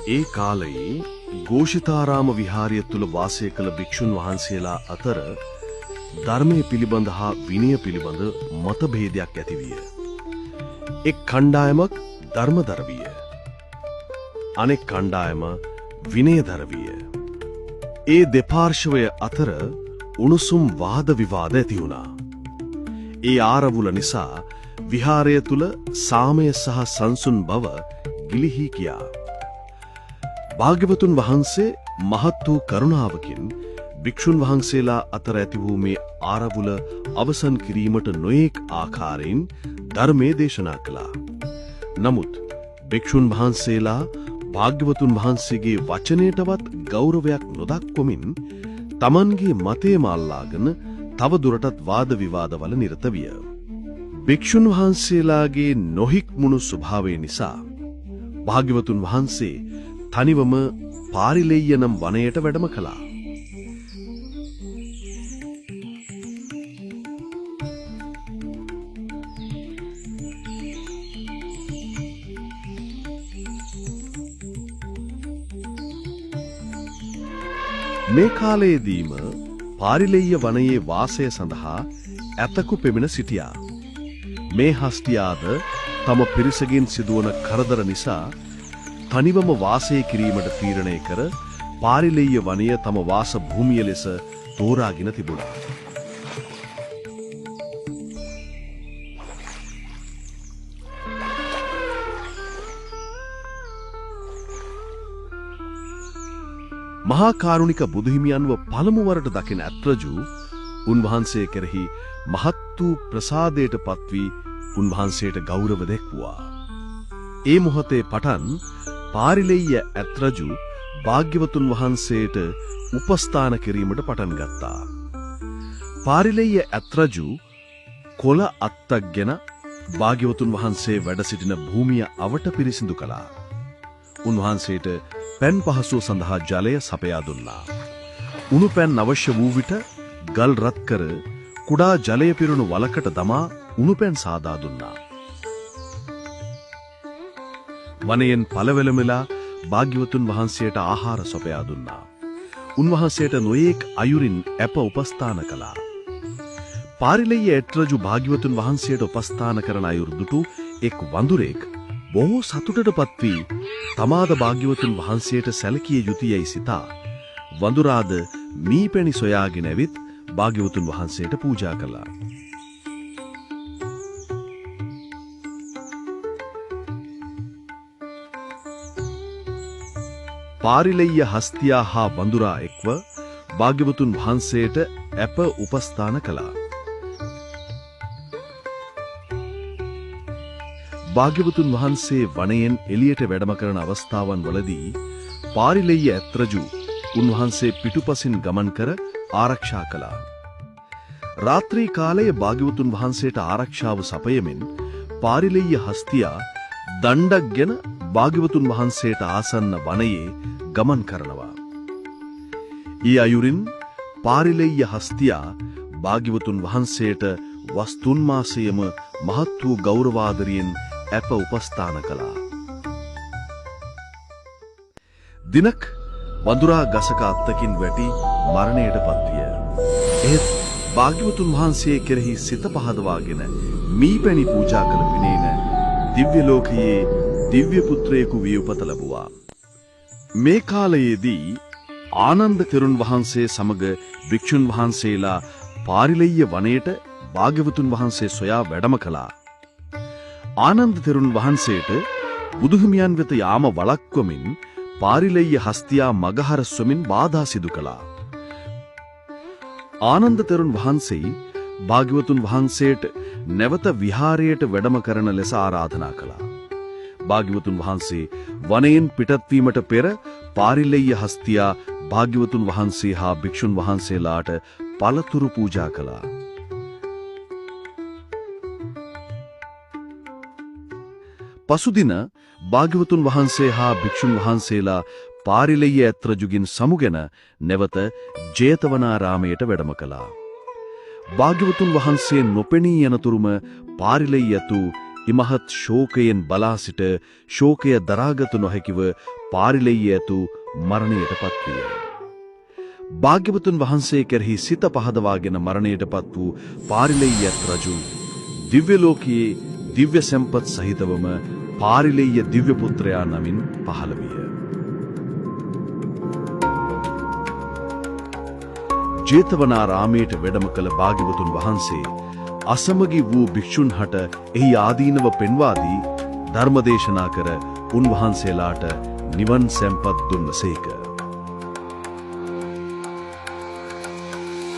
ඒ කාලයේ ഘോഷිතාරාම විහාරය තුල වාසය කළ භික්ෂුන් වහන්සේලා අතර ධර්මයේ පිළිබඳ හා විනය පිළිබඳ මතභේදයක් ඇති විය. එක් කණ්ඩායමක් ධර්මදර විය. අනෙක් කණ්ඩායම විනයදර විය. ඒ දෙපාර්ශවය අතර උණුසුම් වාද විවාද ඇති වුණා. ඒ ආරවුල නිසා විහාරය තුල සාමය සහ සංසුන් බව ගිලිහි ගියා. භාග්‍යවතුන් වහන්සේ මහත් වූ කරුණාවකින් භික්ෂුන් වහන්සේලා අතර ඇති වූ මේ ආරවුල අවසන් කිරීමට නොඑක ආකාරයෙන් ධර්මයේ දේශනා කළා. නමුත් භික්ෂුන් වහන්සේලා භාග්‍යවතුන් වහන්සේගේ වචනයටවත් ගෞරවයක් නොදක්වමින් තමන්ගේ මතයම අල්ලාගෙන තව දුරටත් වාද විවාදවල නිරත විය. භික්ෂුන් වහන්සේලාගේ නොහික්මුණු ස්වභාවය නිසා භාග්‍යවතුන් වහන්සේ තනිවම පාරිලෙය්‍ය නම් වනයට වැඩම කළා. මේ කාලයේදීම පාරිලෙය්‍ය වනයේ වාසය සඳහා ඇතකු පෙමින සිටියා. මේ හස්තියාද තම පිරිසගෙන් සිදුවන කරදර නිසා තනිවම වාසය කිරීමට තීරණය කර පාරිලෙය්‍ය වනය තම වාස භූමිය ලෙස තෝරාගෙන තිබුණා. මහා කාරුණික බුදුහිමියන්ව පළමු වරට දකින ඇත්රජු උන්වහන්සේ කෙරෙහි මහත් වූ ප්‍රසාදයට පත්වී උන්වහන්සේට ගෞරව දැක්වුවා. ඒ මොහොතේ පටන් පාරිලෙය්‍ය ඇත්රජු භාග්‍යවතුන් වහන්සේට උපස්ථාන කිරීමට පටන් ගත්තා. පාරිලෙය්‍ය ඇත්රජු කොළ අත්තක්ගෙන භාග්‍යවතුන් වහන්සේ වැඩ සිටින භූමිය අවට පිරිසිදු කළා. උන්වහන්සේට පැන් පහසුව සඳහා ජලය සපයා දුන්නා. උණු පැන් අවශ්‍ය වූ විට ගල් රත් කර කුඩා ජලය පිරුණු වලකට දමා උණු පැන් සාදා දුන්නා. වනයෙන් පළවෙලමලා භාග්‍යවතුන් වහන්සේට ආහාර සොපයා දුන්නා. උන්වහන්සේට නොයෙක් අයුරින් ඇප උපස්ථාන කළා. පාරිලෙය්‍ය ඇත්රජු භාග්‍යවතුන් වහන්සේට උපස්ථාන කරන අයුරු දුටු එක් වඳුරෙක් බොහෝ සතුටටපත් වී තමාද භාග්‍යවතුන් වහන්සේට සැලකිය යුතුයයි සිතා වඳුරාද මීපැණි සොයාගෙන ඇවිත් භාග්‍යවතුන් වහන්සේට පූජා කළා. පාරිලෙය්‍ය හස්තියා හා වඳුරා එක්ව භාග්‍යවතුන් වහන්සේට ඇප උපස්ථාන කළා. භාග්‍යවතුන් වහන්සේ වනයෙන් එළියට වැඩම කරන අවස්ථාවන් වලදී පාරිලෙය්‍ය ඇත්රජු උන්වහන්සේ පිටුපසින් ගමන් කර ආරක්ෂා කළා. රාත්‍රී කාලයේ භාග්‍යවතුන් වහන්සේට ආරක්ෂාව සපයමින් පාරිලෙය්‍ය හස්තියා දණ්ඩක්ගෙන භාග්‍යවතුන් වහන්සේට ආසන්න වනයේ ගමන් කරනවා. ඊ අයුරින් පාරිලෙය්‍ය හස්තියා භාග්‍යවතුන් වහන්සේට වස්තුන් මාසයම මහත් වූ ගෞරවාදරයෙන් ඇප උපස්ථාන කළා. දිනක් වඳුරා ගසක අත්තකින් වැටි මරණයට පත්විය. එහෙත් භාග්‍යවතුන් වහන්සේ කෙරෙහි සිත පහදවාගෙන මීපැණි පූජා කළ පිණේන දිව්‍ය ලෝකයේ දිව්‍ය පුත්‍රයෙකු වී උපත ලැබුවා. මේ කාලයේදී ආනන්ද තෙරුන් වහන්සේ සමග භික්ෂුන් වහන්සේලා පාරිලෙය්‍ය වනයේට භාග්‍යවතුන් වහන්සේ සොයා වැඩම කළා. ආනන්ද තෙරුන් වහන්සේට බුදුහිමියන් වෙත යාම වළක්වමින් පාරිලෙය්‍ය හස්තියා මගහර ස්වමින් බාධා සිදු කළා. ආනන්ද තෙරුන් වහන්සේ භාග්‍යවතුන් වහන්සේට නැවත විහාරයට වැඩම කරන ලෙස ආරාධනා කළා. භාග්‍යවතුන් වහන්සේ වනයෙන් පිටත්වීමට පෙර පාරිලෙය්‍ය හස්තියා භාග්‍යවතුන් වහන්සේ හා භික්ෂුන් වහන්සේලාට පළතුරු පූජා කළා. පසුදින භාග්‍යවතුන් වහන්සේ හා භික්ෂුන් වහන්සේලා පාරිලෙය්‍ය ඇත්රජුගෙන් සමුගෙන නැවත ජේතවනාරාමයට වැඩම කළා. භාග්‍යවතුන් වහන්සේ නොපෙනී යනතුරුම පාරිලෙය්‍ය ඇතු ඉමහත් ශෝකයෙන් බලා සිට ශෝකය දරාගත නොහැකිව පාරිලෙය්‍ය ඇතු මරණයට පත්විය. භාග්‍යවතුන් වහන්සේ කෙරෙහි සිත පහදවාගෙන මරණයට පත් වූ පාරිලෙය්‍යත් රජු දිව්‍ය ලෝකයේ දිව්‍ය සම්පත් සහිතවම පාරිලෙය්‍ය දිව්‍ය පුත්‍රයා නමින් පහළ විය. ජේතවනාරාමයට වැඩම කළ භාග්‍යවතුන් වහන්සේ අසමගි වූ භික්ෂුන් හට එහි ආදීනව පෙන්වා දී ධර්මදේශනා කර උන්වහන්සේලාට නිවන් සැම්පත් දුන්නසේක.